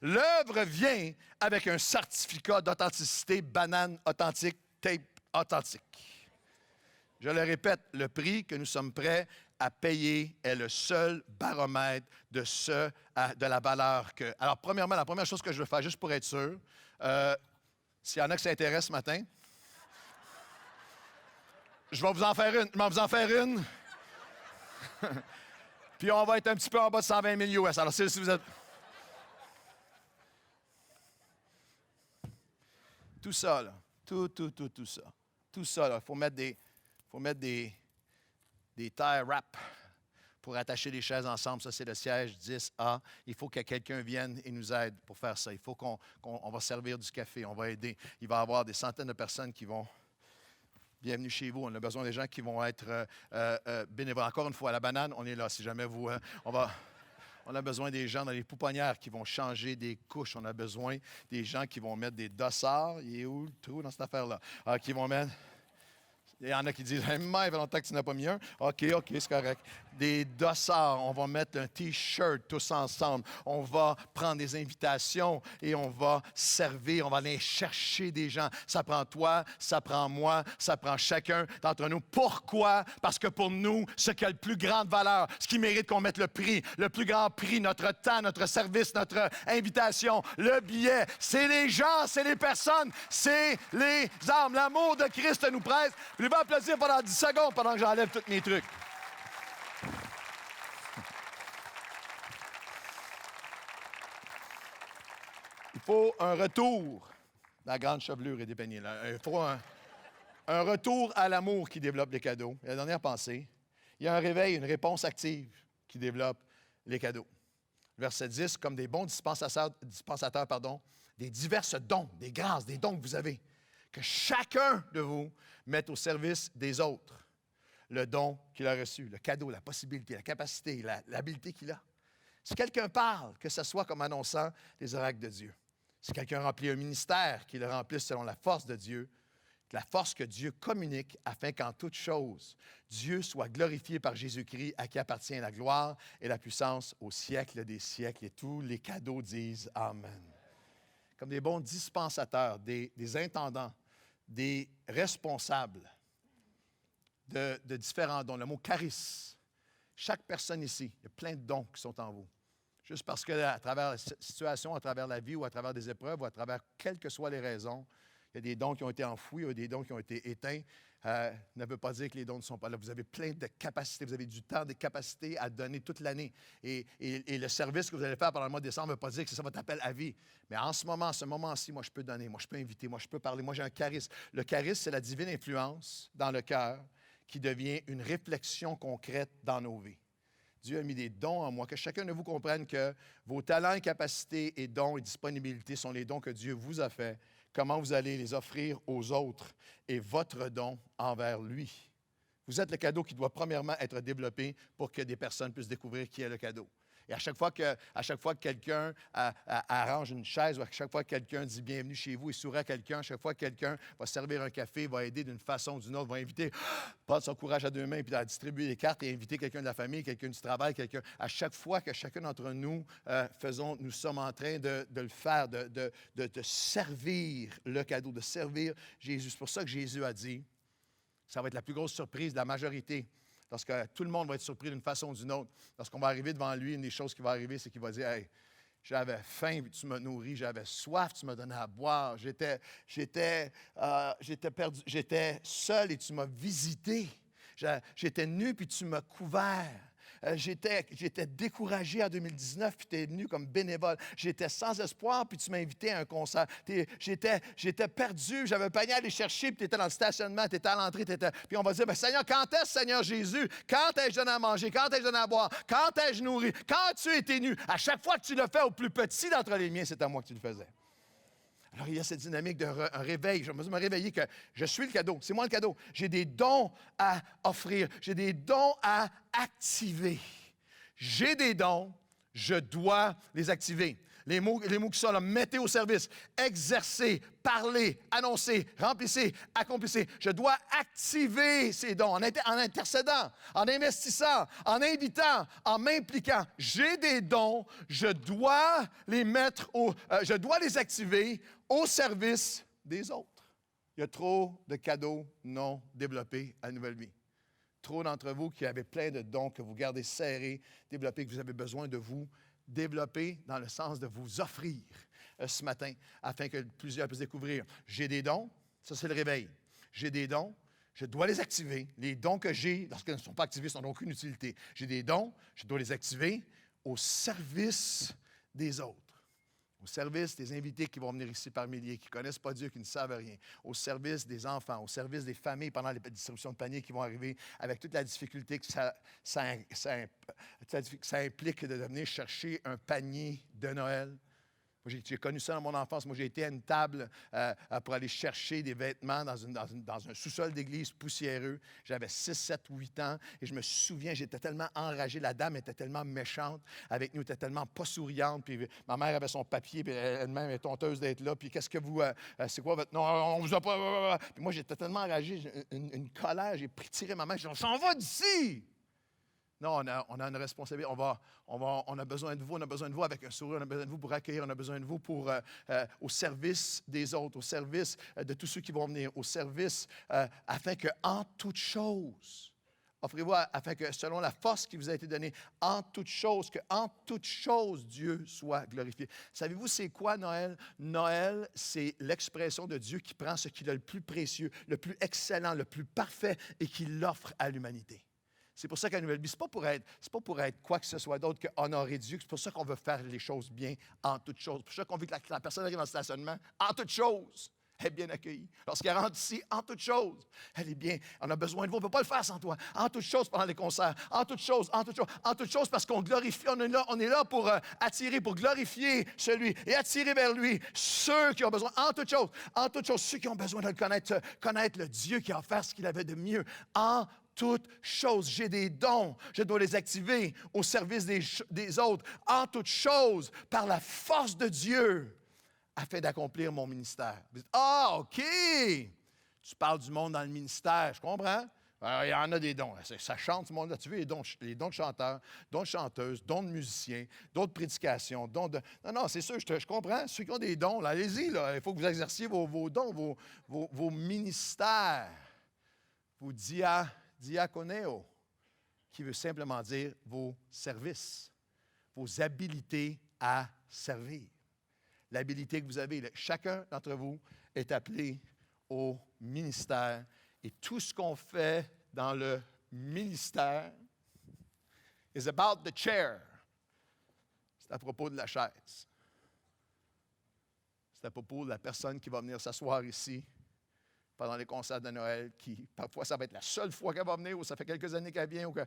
L'œuvre vient avec un certificat d'authenticité banane authentique, tape authentique. Je le répète, le prix que nous sommes prêts à payer est le seul baromètre de la valeur que... Alors, premièrement, la première chose que je veux faire, juste pour être sûr, s'il y en a qui s'intéressent ce matin, je vais vous en faire une. Puis on va être un petit peu en bas de 120 000 US. Alors, si vous êtes... Tout ça, là. Tout ça. Tout ça, là. Il faut mettre des tie wraps pour attacher les chaises ensemble. Ça, c'est le siège 10A. Il faut que quelqu'un vienne et nous aide pour faire ça. Il faut qu'on va servir du café. On va aider. Il va y avoir des centaines de personnes qui vont... Bienvenue chez vous. On a besoin des gens qui vont être bénévoles. Encore une fois, la banane, on est là. Si jamais vous... On a besoin des gens dans les pouponnières qui vont changer des couches. On a besoin des gens qui vont mettre des dossards. Il est où le trou dans cette affaire-là? Qui vont mettre... Il y en a qui disent, hey, il fait longtemps que tu n'as pas mis un. OK, c'est correct. Des dossards, on va mettre un T-shirt tous ensemble. On va prendre des invitations et on va servir. On va aller chercher des gens. Ça prend toi, ça prend moi, ça prend chacun d'entre nous. Pourquoi? Parce que pour nous, ce qui a le plus grande valeur, ce qui mérite qu'on mette le plus grand prix, notre temps, notre service, notre invitation, le billet, c'est les gens, c'est les personnes, c'est les âmes. L'amour de Christ nous presse. Je vais applaudir pendant 10 secondes pendant que j'enlève tous mes trucs. Il faut un retour. La grande chevelure est dépeignée là. Il faut un retour à l'amour qui développe les cadeaux. Et la dernière pensée, il y a un réveil, une réponse active qui développe les cadeaux. Verset 10, comme des bons dispensateurs, des diverses dons, des grâces, des dons que vous avez, que chacun de vous mette au service des autres le don qu'il a reçu, le cadeau, la possibilité, la capacité, l'habileté qu'il a. Si quelqu'un parle, que ce soit comme annonçant les oracles de Dieu. Si quelqu'un remplit un ministère, qu'il le remplisse selon la force de Dieu, la force que Dieu communique afin qu'en toute chose, Dieu soit glorifié par Jésus-Christ, à qui appartient la gloire et la puissance au siècle des siècles. Et tous les cadeaux disent Amen. Comme des bons dispensateurs, des intendants, des responsables de différents dons. Le mot charisme. Chaque personne ici, il y a plein de dons qui sont en vous. Juste parce qu'à travers la situation, à travers la vie ou à travers des épreuves ou à travers quelles que soient les raisons, il y a des dons qui ont été enfouis, il y a des dons qui ont été éteints. Ne veut pas dire que les dons ne sont pas là. Vous avez plein de capacités, vous avez du temps, des capacités à donner toute l'année. Et le service que vous allez faire pendant le mois de décembre ne veut pas dire que c'est ça votre appel à vie. Mais en ce moment-ci, moi, je peux donner, moi, je peux inviter, moi, je peux parler. Moi, j'ai un charisme. Le charisme, c'est la divine influence dans le cœur qui devient une réflexion concrète dans nos vies. Dieu a mis des dons en moi, que chacun de vous comprenne que vos talents, capacités et dons et disponibilités sont les dons que Dieu vous a faits. Comment vous allez les offrir aux autres et votre don envers lui. Vous êtes le cadeau qui doit premièrement être développé pour que des personnes puissent découvrir qui est le cadeau. Et à chaque fois que quelqu'un arrange une chaise ou à chaque fois que quelqu'un dit bienvenue chez vous et sourit à quelqu'un, à chaque fois que quelqu'un va servir un café, va aider d'une façon ou d'une autre, va inviter, prendre son courage à deux mains et puis distribuer les cartes et inviter quelqu'un de la famille, quelqu'un du travail, à chaque fois que chacun d'entre nous nous sommes en train de le faire, de servir le cadeau, de servir Jésus. C'est pour ça que Jésus a dit, ça va être la plus grosse surprise de la majorité. Lorsque tout le monde va être surpris d'une façon ou d'une autre, lorsqu'on va arriver devant lui, une des choses qui va arriver, c'est qu'il va dire « Hey, j'avais faim, puis tu m'as nourri, j'avais soif, tu m'as donné à boire, j'étais perdu, j'étais seul et tu m'as visité, j'étais nu, puis tu m'as couvert. J'étais découragé en 2019, puis tu es venu comme bénévole. J'étais sans espoir, puis tu m'as invité à un concert. J'étais perdu, j'avais un panier à aller chercher, puis tu étais dans le stationnement, tu étais à l'entrée. Puis on va dire, Seigneur, quand est-ce, Seigneur Jésus? Quand ai-je donné à manger? Quand ai-je donné à boire? Quand ai-je nourri? Quand as-tu été nu? À chaque fois que tu le fais au plus petit d'entre les miens, c'est à moi que tu le faisais. Alors, il y a cette dynamique d'un réveil. Je me réveiller que je suis le cadeau. C'est moi le cadeau. J'ai des dons à offrir. J'ai des dons à activer. J'ai des dons, je dois les activer. Les mots qui sont là, mettez au service, exercez, parlez, annoncez, remplissez, accomplissez. Je dois activer ces dons en intercédant, en investissant, en invitant, en m'impliquant. J'ai des dons, je dois les activer au service des autres. Il y a trop de cadeaux non développés à Nouvelle Vie. Trop d'entre vous qui avez plein de dons que vous gardez serrés, développés, que vous avez besoin de vous développer dans le sens de vous offrir ce matin afin que plusieurs puissent découvrir. J'ai des dons, ça c'est le réveil. J'ai des dons, je dois les activer. Les dons que j'ai, lorsqu'ils ne sont pas activés, n'ont aucune utilité. J'ai des dons, je dois les activer au service des autres. Au service des invités qui vont venir ici par milliers, qui ne connaissent pas Dieu, qui ne savent rien. Au service des enfants, au service des familles pendant les distributions de paniers qui vont arriver avec toute la difficulté que ça implique de venir chercher un panier de Noël. J'ai connu ça dans mon enfance. Moi, j'ai été à une table pour aller chercher des vêtements dans un sous-sol d'église poussiéreux. J'avais 6, 7, 8 ans et je me souviens, j'étais tellement enragé. La dame était tellement méchante avec nous, était tellement pas souriante. Puis ma mère avait son papier, puis elle-même est honteuse d'être là. Puis qu'est-ce que vous... c'est quoi votre... Non, on vous a pas... Puis moi, j'étais tellement enragé, une colère. J'ai tiré ma main, j'ai dit, on s'en va d'ici! Non, on a une responsabilité. On a besoin de vous. On a besoin de vous avec un sourire. On a besoin de vous pour accueillir. On a besoin de vous pour au service des autres, au service de tous ceux qui vont venir, au service afin que, en toute chose, offrez-vous afin que, selon la force qui vous a été donnée, en toute chose, que en toute chose, Dieu soit glorifié. Savez-vous, c'est quoi Noël? Noël, c'est l'expression de Dieu qui prend ce qu'il a le plus précieux, le plus excellent, le plus parfait et qui l'offre à l'humanité. C'est pour ça qu'à Nouvelle Vie, ce n'est pas pour être quoi que ce soit d'autre qu'honorer Dieu. C'est pour ça qu'on veut faire les choses bien en toutes choses. C'est pour ça qu'on veut que la personne arrive dans le stationnement en toutes choses. Elle est bien accueillie. Lorsqu'elle rentre ici, en toutes choses, elle est bien. On a besoin de vous. On ne peut pas le faire sans toi. En toutes choses pendant les concerts. En toutes choses, en toutes choses, en toutes choses parce qu'on glorifie. On est là pour attirer, pour glorifier celui et attirer vers lui ceux qui ont besoin. En toutes choses, ceux qui ont besoin de le connaître le Dieu qui a offert ce qu'il avait de mieux. En toutes choses, j'ai des dons, je dois les activer au service des autres. En toutes choses, par la force de Dieu, afin d'accomplir mon ministère. Vous dites, ah, OK! Tu parles du monde dans le ministère, je comprends. Il y en a des dons. Ça chante, ce monde-là. Tu veux les dons de chanteurs, dons de chanteuses, dons de musiciens, dons de prédication, dons de... Non, c'est sûr, je comprends. Ceux qui ont des dons, là, allez-y, là. Il faut que vous exerciez vos dons, vos ministères, vos diaconéo, qui veut simplement dire vos services, vos habilités à servir. L'habilité que vous avez, chacun d'entre vous est appelé au ministère. Et tout ce qu'on fait dans le ministère is about the chair. C'est à propos de la chaise. C'est à propos de la personne qui va venir s'asseoir ici pendant les concerts de Noël, qui parfois ça va être la seule fois qu'elle va venir, ou ça fait quelques années qu'elle vient, ou que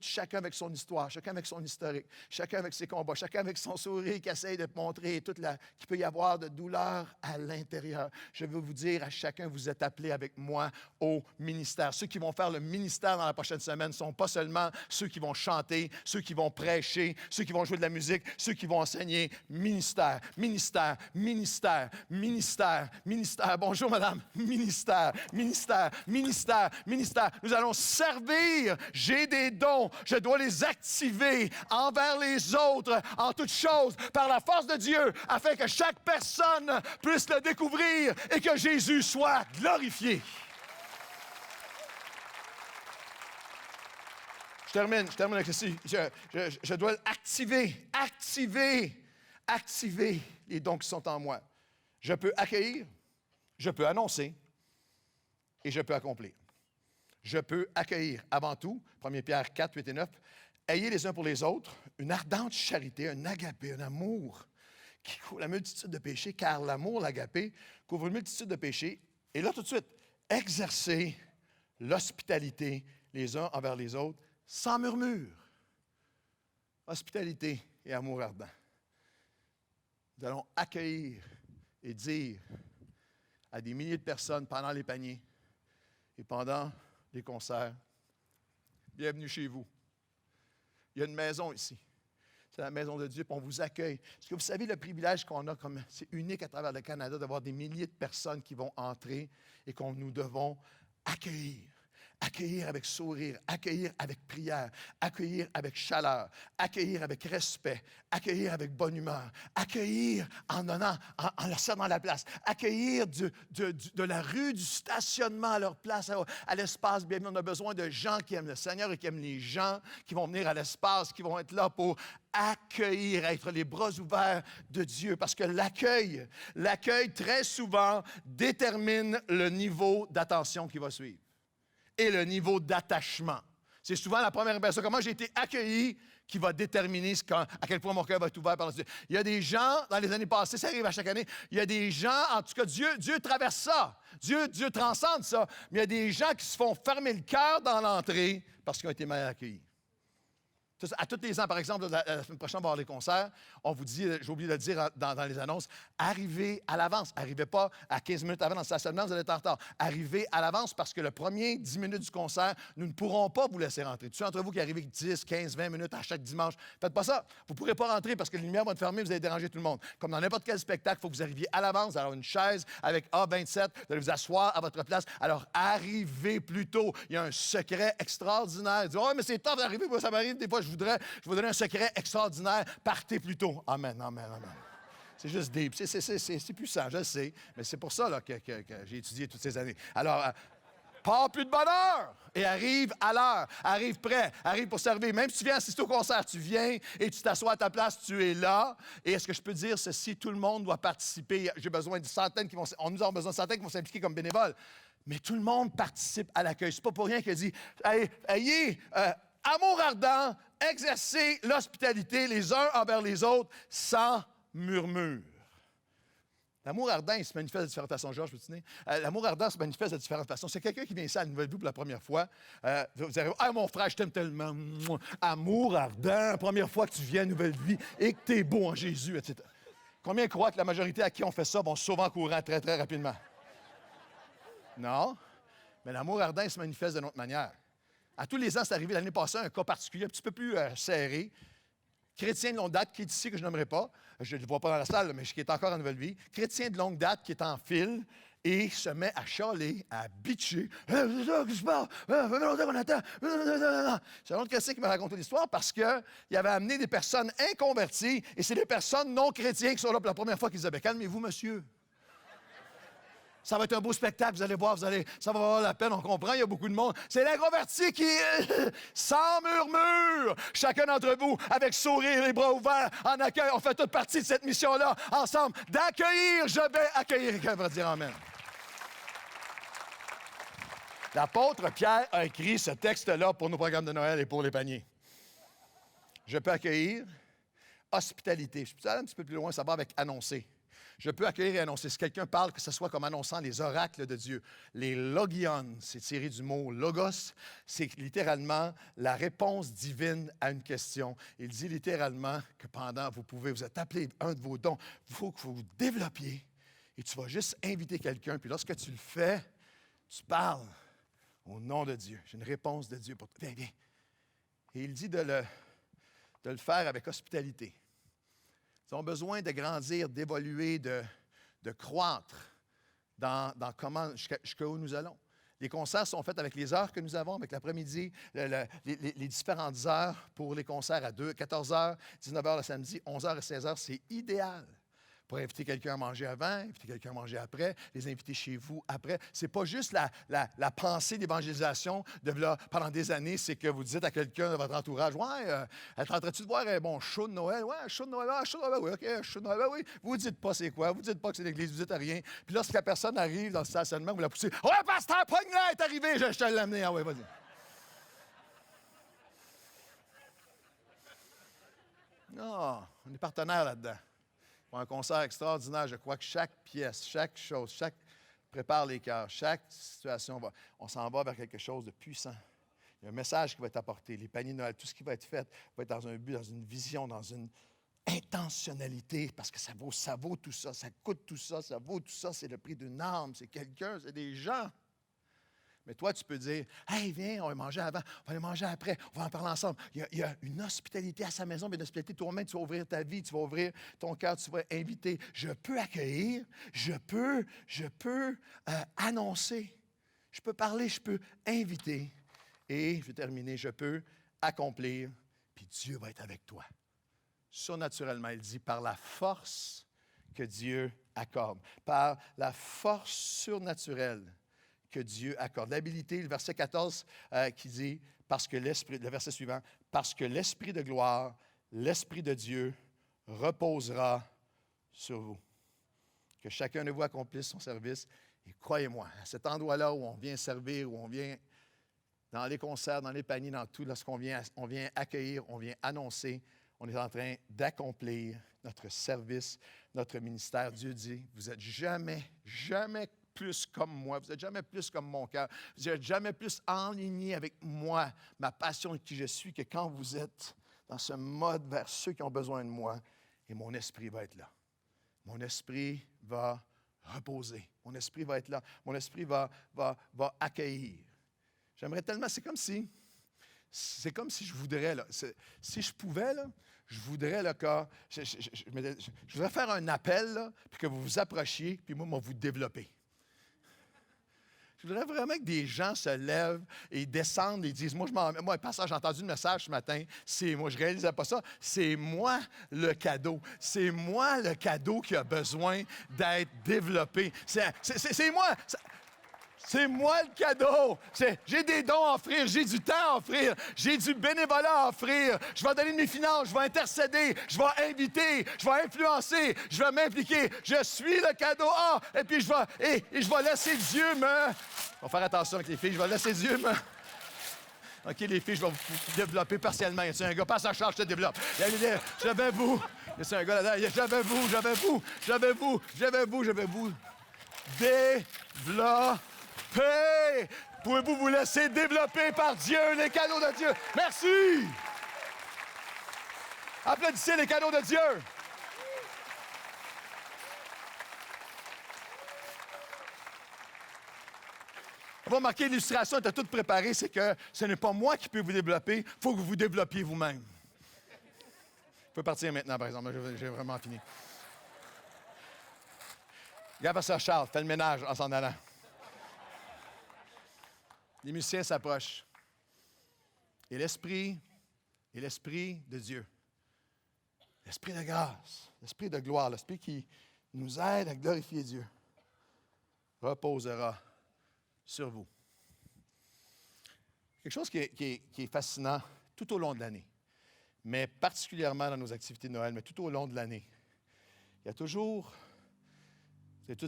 chacun avec son histoire, chacun avec son historique, chacun avec ses combats, chacun avec son sourire qui essaye de montrer qu'il peut y avoir de douleur à l'intérieur. Je veux vous dire à chacun, vous êtes appelés avec moi au ministère. Ceux qui vont faire le ministère dans la prochaine semaine ne sont pas seulement ceux qui vont chanter, ceux qui vont prêcher, ceux qui vont jouer de la musique, ceux qui vont enseigner. Ministère, ministère, ministère, ministère, ministère. Bonjour, madame. Ministère. Ministère. Nous allons servir. J'ai des dons. Je dois les activer envers les autres, en toutes choses, par la force de Dieu, afin que chaque personne puisse le découvrir et que Jésus soit glorifié. Je termine avec ceci. Je dois activer les dons qui sont en moi. Je peux accueillir, je peux annoncer, et je peux accomplir. Je peux accueillir avant tout, 1 Pierre 4, 8 et 9, ayez les uns pour les autres une ardente charité, un agapé, un amour qui couvre la multitude de péchés, car l'amour, l'agapé, couvre une multitude de péchés. Et là, tout de suite, exercez l'hospitalité les uns envers les autres, sans murmure. Hospitalité et amour ardent. Nous allons accueillir et dire à des milliers de personnes pendant les paniers, et pendant les concerts, bienvenue chez vous. Il y a une maison ici. C'est la maison de Dieu, puis on vous accueille. Est-ce que vous savez le privilège qu'on a, comme c'est unique à travers le Canada, d'avoir des milliers de personnes qui vont entrer et qu'on nous devons accueillir. Accueillir avec sourire, accueillir avec prière, accueillir avec chaleur, accueillir avec respect, accueillir avec bonne humeur, accueillir en donnant, en leur cédant la place, accueillir de la rue du stationnement à leur place, à l'espace. Bienvenue, on a besoin de gens qui aiment le Seigneur et qui aiment les gens, qui vont venir à l'espace, qui vont être là pour accueillir, être les bras ouverts de Dieu. Parce que l'accueil très souvent détermine le niveau d'attention qui va suivre. Et le niveau d'attachement. C'est souvent la première impression, comment j'ai été accueilli, qui va déterminer à quel point mon cœur va être ouvert par Dieu. Il y a des gens, dans les années passées, ça arrive à chaque année, il y a des gens, en tout cas, Dieu traverse ça. Dieu transcende ça. Mais il y a des gens qui se font fermer le cœur dans l'entrée parce qu'ils ont été mal accueillis. À tous les ans, par exemple, la semaine prochaine, on va avoir les concerts. On vous dit, j'ai oublié de le dire dans les annonces, arrivez à l'avance. Arrivez pas à 15 minutes avant dans le stationnement, vous allez être en retard. Arrivez à l'avance parce que le premier 10 minutes du concert, nous ne pourrons pas vous laisser rentrer. Tous ceux d'entre vous qui arrivez 10, 15, 20 minutes à chaque dimanche, faites pas ça. Vous ne pourrez pas rentrer parce que les lumières vont être fermées, vous allez déranger tout le monde. Comme dans n'importe quel spectacle, il faut que vous arriviez à l'avance, alors une chaise avec A27, vous allez vous asseoir à votre place. Alors arrivez plus tôt. Il y a un secret extraordinaire. Dites, oh, mais c'est top d'arriver, moi ça m'arrive des fois, je vous donner un secret extraordinaire. Partez plus tôt. Amen, amen, amen. C'est juste deep. C'est puissant, je le sais. Mais c'est pour ça là, que j'ai étudié toutes ces années. Alors, pars plus de bonne heure et arrive à l'heure. Arrive prêt. Arrive pour servir. Même si tu viens assister au concert, tu viens et tu t'assois à ta place, tu es là. Et est-ce que je peux dire ceci? Tout le monde doit participer. J'ai besoin de centaines qui vont... Nous avons besoin de centaines qui vont s'impliquer comme bénévoles. Mais tout le monde participe à l'accueil. C'est pas pour rien qu'il dit ayez amour ardent, exercez l'hospitalité les uns envers les autres sans murmure. L'amour ardent, il se manifeste de différentes façons. Georges, peux-tu tenir? L'amour ardent se manifeste de différentes façons. C'est quelqu'un qui vient ici à la Nouvelle-Vie pour la première fois. Vous arrivez, mon frère, je t'aime tellement. Amour ardent, première fois que tu viens à Nouvelle-Vie et que tu es beau en Jésus, etc. Combien croient que la majorité à qui on fait ça vont se sauver en courant très, très rapidement? Non. Mais l'amour ardent, il se manifeste d'une autre manière. À tous les ans, c'est arrivé l'année passée, un cas particulier, un petit peu plus serré. Chrétien de longue date, qui est ici, que je n'aimerais pas, je ne le vois pas dans la salle, mais qui est encore en Nouvelle-Vie. Chrétien de longue date qui est en file et se met à chialer, à bitcher. C'est ça que je parle. Ça fait longtemps qu'on attend. C'est un autre chrétien qui m'a raconté l'histoire parce qu'il avait amené des personnes inconverties et c'est des personnes non chrétiennes qui sont là pour la première fois qui disaient calmez-vous, monsieur. Ça va être un beau spectacle, vous allez voir, ça va valoir la peine, on comprend, il y a beaucoup de monde. C'est l'inconverti qui, sans murmure, chacun d'entre vous, avec sourire, les bras ouverts, en accueil, on fait toute partie de cette mission-là, ensemble, d'accueillir, je vais accueillir. Quelqu'un va dire amen. L'apôtre Pierre a écrit ce texte-là pour nos programmes de Noël et pour les paniers. Je peux accueillir, hospitalité. Je peux aller un petit peu plus loin, ça va avec annoncer. Je peux accueillir et annoncer. Si quelqu'un parle, que ce soit comme annonçant les oracles de Dieu. Les logion, c'est tiré du mot logos, c'est littéralement la réponse divine à une question. Il dit littéralement que vous êtes appelé un de vos dons, il faut que vous vous développiez et tu vas juste inviter quelqu'un. Puis lorsque tu le fais, tu parles au nom de Dieu. J'ai une réponse de Dieu pour toi. Viens, viens. Et il dit de le faire avec hospitalité. Ils ont besoin de grandir, d'évoluer, de croître dans comment, jusqu'à où nous allons. Les concerts sont faits avec les heures que nous avons, avec l'après-midi, les différentes heures pour les concerts à 14 h, 19 h le samedi, 11 h et 16 h. C'est idéal pour inviter quelqu'un à manger avant, inviter quelqu'un à manger après, les inviter chez vous après. C'est pas juste la pensée d'évangélisation pendant des années, c'est que vous dites à quelqu'un de votre entourage, « Ouais, tenterais-tu de voir un bon show de Noël? Ouais, un show de Noël, oui, OK, un show de Noël, oui. » Vous ne dites pas c'est quoi, vous ne dites pas que c'est l'église, vous ne dites rien. Puis lorsque la personne arrive dans le stationnement, vous la poussez, « Ouais, pasteur, pogne-là, est arrivé, je te l'ai amené. » Ah ouais, vas-y. Non, on est partenaires là-dedans. Pour un concert extraordinaire, je crois que chaque pièce, chaque chose, prépare les cœurs, chaque situation, on s'en va vers quelque chose de puissant. Il y a un message qui va être apporté, les paniers de Noël, tout ce qui va être fait va être dans un but, dans une vision, dans une intentionnalité, parce que ça vaut tout ça, ça coûte tout ça, ça vaut tout ça, c'est le prix d'une âme, c'est quelqu'un, c'est des gens. Mais toi, tu peux dire, « Hey, viens, on va manger avant, on va aller manger après, on va en parler ensemble. » Il y a une hospitalité à sa maison, mais une hospitalité toi-même, tu vas ouvrir ta vie, tu vas ouvrir ton cœur, tu vas inviter. Je peux accueillir, je peux annoncer, je peux parler, je peux inviter. Et, je vais terminer, je peux accomplir, puis Dieu va être avec toi. Surnaturellement, il dit, par la force que Dieu accorde, par la force surnaturelle que Dieu accorde. L'habilité, le verset 14 qui dit, le verset suivant, « Parce que l'Esprit de gloire, l'Esprit de Dieu reposera sur vous. » Que chacun de vous accomplisse son service. Et croyez-moi, à cet endroit-là où on vient servir, où on vient dans les concerts, dans les paniers, dans tout, lorsqu'on vient accueillir, on vient annoncer, on est en train d'accomplir notre service, notre ministère. Dieu dit, vous n'êtes jamais plus comme moi, vous n'êtes jamais plus comme mon cœur, vous n'êtes jamais plus enligné avec moi, ma passion et qui je suis, que quand vous êtes dans ce mode vers ceux qui ont besoin de moi, et mon esprit va être là. Mon esprit va reposer. Mon esprit va être là. Mon esprit va accueillir. J'aimerais tellement, c'est comme si je voudrais, là, si je pouvais, là, je voudrais, là, je voudrais faire un appel, là, puis que vous vous approchiez, puis moi, vous développer. Je voudrais vraiment que des gens se lèvent et descendent et disent, moi, pasteur, j'ai entendu le message ce matin, je ne réalisais pas ça, c'est moi le cadeau. C'est moi le cadeau qui a besoin d'être développé. C'est moi. C'est moi le cadeau. J'ai des dons à offrir, j'ai du temps à offrir, j'ai du bénévolat à offrir. Je vais donner de mes finances, je vais intercéder, je vais inviter, je vais influencer, je vais m'impliquer. Je suis le cadeau A. Et puis je vais laisser Dieu me... On va faire attention avec les filles, je vais laisser Dieu me... OK, les filles, je vais vous développer partiellement. Y a un gars, passe en charge, je te développe. Je vais vous... Y a un gars là-dedans, je vais vous... Développer. Pouvez-vous vous laisser développer par Dieu, les cadeaux de Dieu? Merci! Applaudissez les cadeaux de Dieu. On va remarquer l'illustration était toute préparée, c'est que ce n'est pas moi qui peux vous développer, il faut que vous vous développiez vous-même. Vous pouvez partir maintenant, par exemple, j'ai vraiment fini. Regarde Pasteur Charles, fais le ménage en s'en allant. Les musiciens s'approchent. Et l'Esprit de Dieu, l'Esprit de grâce, l'Esprit de gloire, l'Esprit qui nous aide à glorifier Dieu, reposera sur vous. Quelque chose qui est fascinant tout au long de l'année, mais particulièrement dans nos activités de Noël, mais tout au long de l'année. Il y a toujours...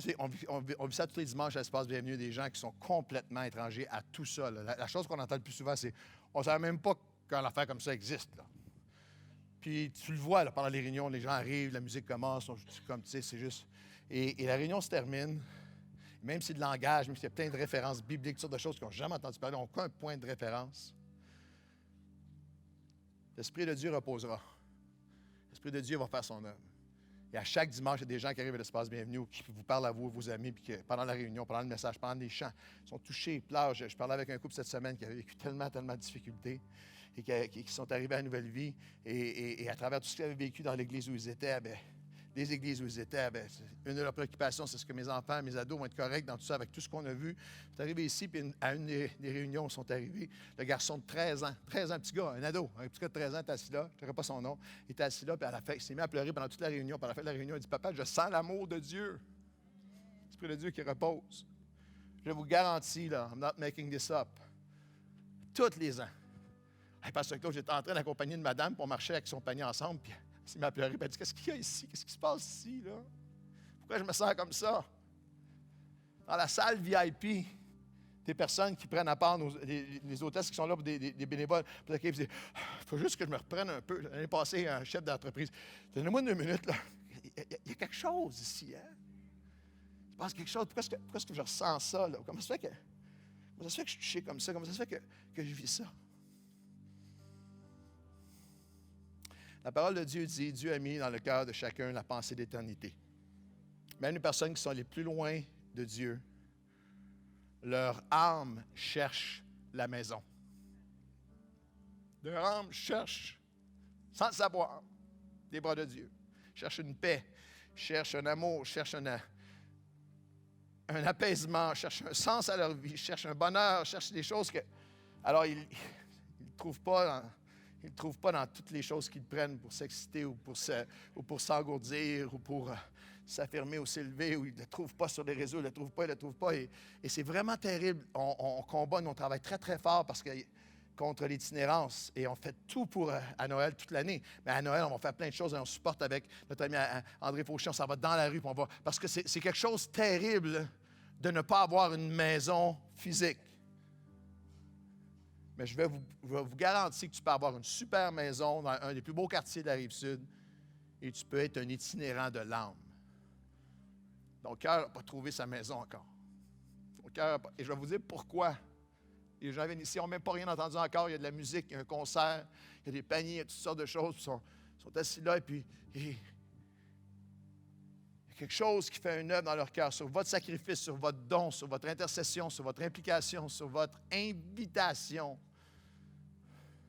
On vit ça tous les dimanches à l'Espace Bienvenue, des gens qui sont complètement étrangers à tout ça. La chose qu'on entend le plus souvent, c'est on ne savait même pas qu'une affaire comme ça existe. Là. Puis tu le vois là, pendant les réunions, les gens arrivent, la musique commence, comme tu sais, c'est juste... Et la réunion se termine, même si le langage, même s'il y a plein de références bibliques, toutes sortes de choses qu'ils n'ont jamais entendu parler, n'ont aucun point de référence. L'Esprit de Dieu reposera. L'Esprit de Dieu va faire son œuvre. Et à chaque dimanche, il y a des gens qui arrivent à l'Espace Bienvenue, qui vous parlent à vous, vos amis, puis que pendant la réunion, pendant le message, pendant les chants, ils sont touchés, ils pleurent. Je parlais avec un couple cette semaine qui avait vécu tellement de difficultés et qui sont arrivés à une nouvelle vie. Et à travers tout ce qu'ils avaient vécu dans l'église où ils étaient, les églises où ils étaient, une de leurs préoccupations, c'est ce que mes enfants, mes ados vont être corrects dans tout ça, avec tout ce qu'on a vu. Ils sont arrivés ici, puis à une des réunions, ils sont arrivés. Le garçon de 13 ans, un petit gars, un ado, un petit gars de 13 ans, était assis là, je ne dirais pas son nom, il était assis là, puis à la fin, il s'est mis à pleurer pendant toute la réunion. Puis à la fin de la réunion, il dit, Papa, je sens l'amour de Dieu. L'Esprit de Dieu qui repose. Je vous garantis, là, I'm not making this up, tous les ans. Hey, Pasteur Claude, j'étais en train d'accompagner une madame, puis on marchait avec son panier ensemble, puis il m'a pleuré, puis elle dit, qu'est-ce qu'il y a ici? Qu'est-ce qui se passe ici, là? Pourquoi je me sens comme ça? Dans la salle VIP, des personnes qui prennent à part les hôtesses qui sont là pour des bénévoles. Puis il dit, il faut juste que je me reprenne un peu. L'année passée, un chef d'entreprise, donnez-moi 2 minutes, là. Il y a quelque chose ici, hein? Je pense quelque chose. Pourquoi est-ce que je ressens ça, là? Comment ça se fait que je suis touché comme ça? Comment ça se fait que je vis ça? La parole de Dieu dit, Dieu a mis dans le cœur de chacun la pensée d'éternité. Même les personnes qui sont les plus loin de Dieu, leur âme cherche la maison. Leur âme cherche, sans le savoir, les bras de Dieu. Cherche une paix, cherche un amour, cherche un apaisement, cherche un sens à leur vie, cherche un bonheur, cherche des choses que... Alors, ils ne trouvent pas... Ils ne trouvent pas dans toutes les choses qu'ils prennent pour s'exciter ou pour s'engourdir ou pour s'affirmer ou s'élever, ou ils ne le trouvent pas sur les réseaux, ils ne le trouvent pas. Et c'est vraiment terrible. On combat, nous, on travaille très, très fort contre l'itinérance. Et on fait tout à Noël toute l'année. Mais à Noël, on va faire plein de choses et on supporte avec notre ami André Fauché. On s'en va dans la rue. Parce que c'est quelque chose de terrible de ne pas avoir une maison physique. Mais je vais vous garantir que tu peux avoir une super maison dans un des plus beaux quartiers de la Rive-Sud et tu peux être un itinérant de l'âme. Ton cœur n'a pas trouvé sa maison encore. Et je vais vous dire pourquoi Les gens viennent ici, ils n'ont même pas rien entendu encore. Il y a de la musique, il y a un concert, il y a des paniers, il y a toutes sortes de choses. Ils sont assis là et puis il y a quelque chose qui fait une œuvre dans leur cœur sur votre sacrifice, sur votre don, sur votre intercession, sur votre implication, sur votre invitation,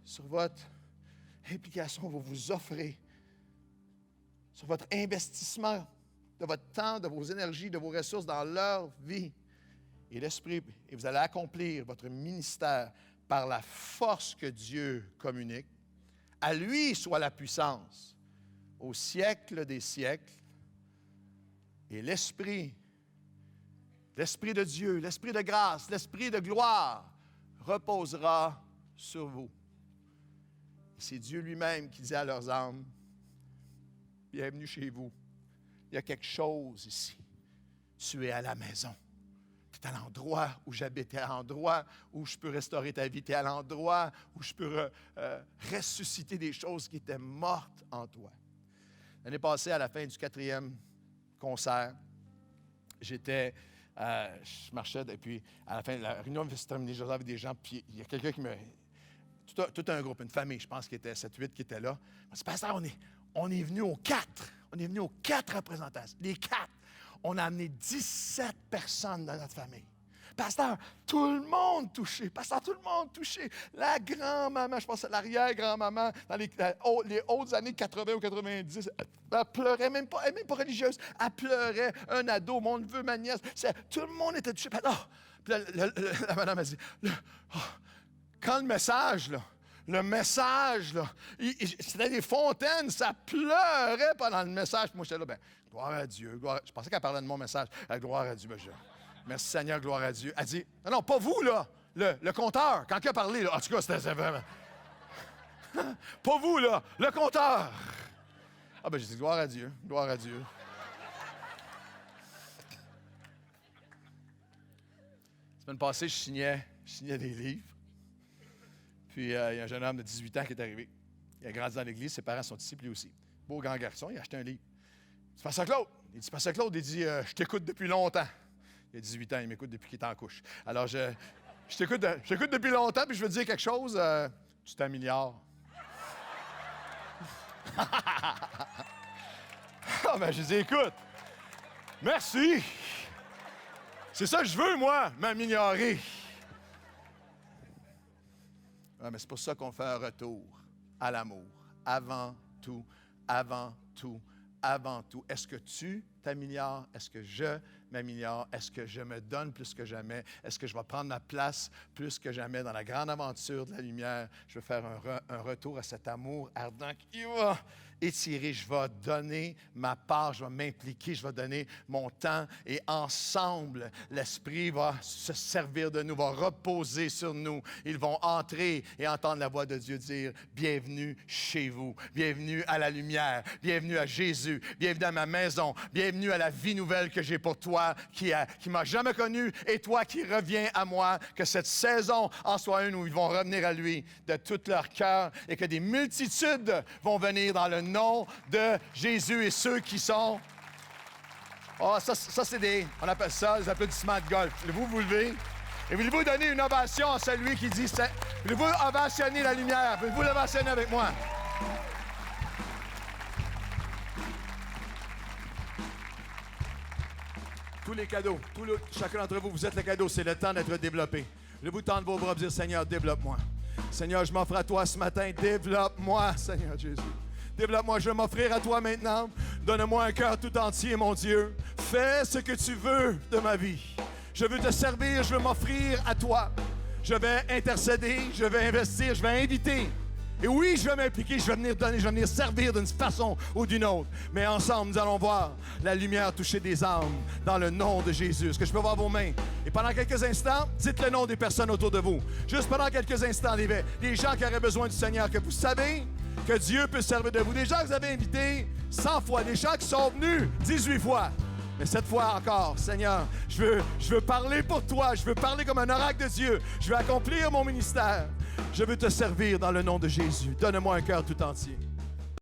sur votre implication, vous vous offrez, sur votre investissement de votre temps, de vos énergies, de vos ressources dans leur vie. Et l'Esprit, et vous allez accomplir votre ministère par la force que Dieu communique. À lui soit la puissance au siècle des siècles. Et l'Esprit de Dieu, l'Esprit de grâce, l'Esprit de gloire reposera sur vous. Et c'est Dieu lui-même qui dit à leurs âmes, bienvenue chez vous. Il y a quelque chose ici. Tu es à la maison. Tu es à l'endroit où j'habite. Tu es à l'endroit où je peux restaurer ta vie. Tu es à l'endroit où je peux ressusciter des choses qui étaient mortes en toi. L'année passée, à la fin du 4e concert, je marchais, et puis à la fin, la réunion se terminait, j'avais avec des gens, puis il y a quelqu'un qui me... Tout un groupe, une famille, je pense qu'il était 7-8 qui était là. Il m'a dit, pasteur, on est venu aux 4. On est venu aux 4 représentations. Les 4. On a amené 17 personnes dans notre famille. Pasteur, tout le monde touché. Pasteur, tout le monde touché. La grand-maman, je pense à l'arrière-grand-maman, dans les hautes années 80 ou 90, elle pleurait, elle n'est même pas religieuse. Elle pleurait, un ado, mon neveu, ma nièce. Tout le monde était touché. Puis la madame a dit, quand le message, c'était des fontaines, ça pleurait pendant le message. Puis moi, j'étais là, gloire à Dieu. Je pensais qu'elle parlait de mon message. Gloire à Dieu. Merci Seigneur, gloire à Dieu. Elle dit, non, pas vous, là, le compteur. Quand il a parlé, là, en tout cas, c'était vraiment... pas vous, là, le compteur. J'ai dit, gloire à Dieu, gloire à Dieu. La semaine passée, je signais des livres. Puis, il y a un jeune homme de 18 ans qui est arrivé. Il a grandi dans l'église, ses parents sont disciples lui aussi. Beau grand garçon, il a acheté un livre. Il dit, Pasteur Claude. Il dit, Pasteur Claude, il dit, je t'écoute depuis longtemps. Il a 18 ans, il m'écoute depuis qu'il est en couche. Alors, je t'écoute depuis longtemps, puis je veux te dire quelque chose. Tu t'améliores. Je dis, écoute, merci. C'est ça que je veux, moi, m'améliorer. C'est pour ça qu'on fait un retour à l'amour. Avant tout, avant tout, avant tout. Est-ce que tu t'améliores? Est-ce que je m'améliore? Est-ce que je me donne plus que jamais? Est-ce que je vais prendre ma place plus que jamais dans la grande aventure de la lumière? Je vais faire un retour à cet amour ardent qui va étirer. Je vais donner ma part, je vais m'impliquer, je vais donner mon temps et ensemble, l'Esprit va se servir de nous, va reposer sur nous. Ils vont entrer et entendre la voix de Dieu dire « Bienvenue chez vous, bienvenue à la lumière, bienvenue à Jésus, bienvenue à ma maison, bienvenue à la vie nouvelle que j'ai pour toi, qui m'a jamais connu, et toi qui reviens à moi, que cette saison en soit une où ils vont revenir à lui de tout leur cœur et que des multitudes vont venir dans le nom de Jésus et ceux qui sont... ça c'est on appelle ça des applaudissements de golf. Voulez-vous vous lever? Et voulez-vous donner une ovation à celui qui dit... Voulez-vous ovationner la lumière? Voulez-vous l'ovationner avec moi? Tous les cadeaux, chacun d'entre vous, vous êtes le cadeau, c'est le temps d'être développé. Voulez-vous tendre vos bras et dire, Seigneur, développe-moi. Seigneur, je m'offre à toi ce matin, développe-moi, Seigneur Jésus. Développe-moi, je vais m'offrir à toi maintenant. Donne-moi un cœur tout entier, mon Dieu. Fais ce que tu veux de ma vie. Je veux te servir, je veux m'offrir à toi. Je vais intercéder, je vais investir, je vais inviter. Et oui, je vais m'impliquer, je vais venir donner, je vais venir servir d'une façon ou d'une autre. Mais ensemble, nous allons voir la lumière toucher des âmes dans le nom de Jésus. Est-ce que je peux voir vos mains? Et pendant quelques instants, dites le nom des personnes autour de vous. Juste pendant quelques instants, les gens qui auraient besoin du Seigneur, que vous savez que Dieu peut servir de vous. Des gens que vous avez invités 100 fois, des gens qui sont venus 18 fois. Mais cette fois encore, Seigneur, je veux parler pour toi. Je veux parler comme un oracle de Dieu. Je veux accomplir mon ministère. Je veux te servir dans le nom de Jésus. Donne-moi un cœur tout entier.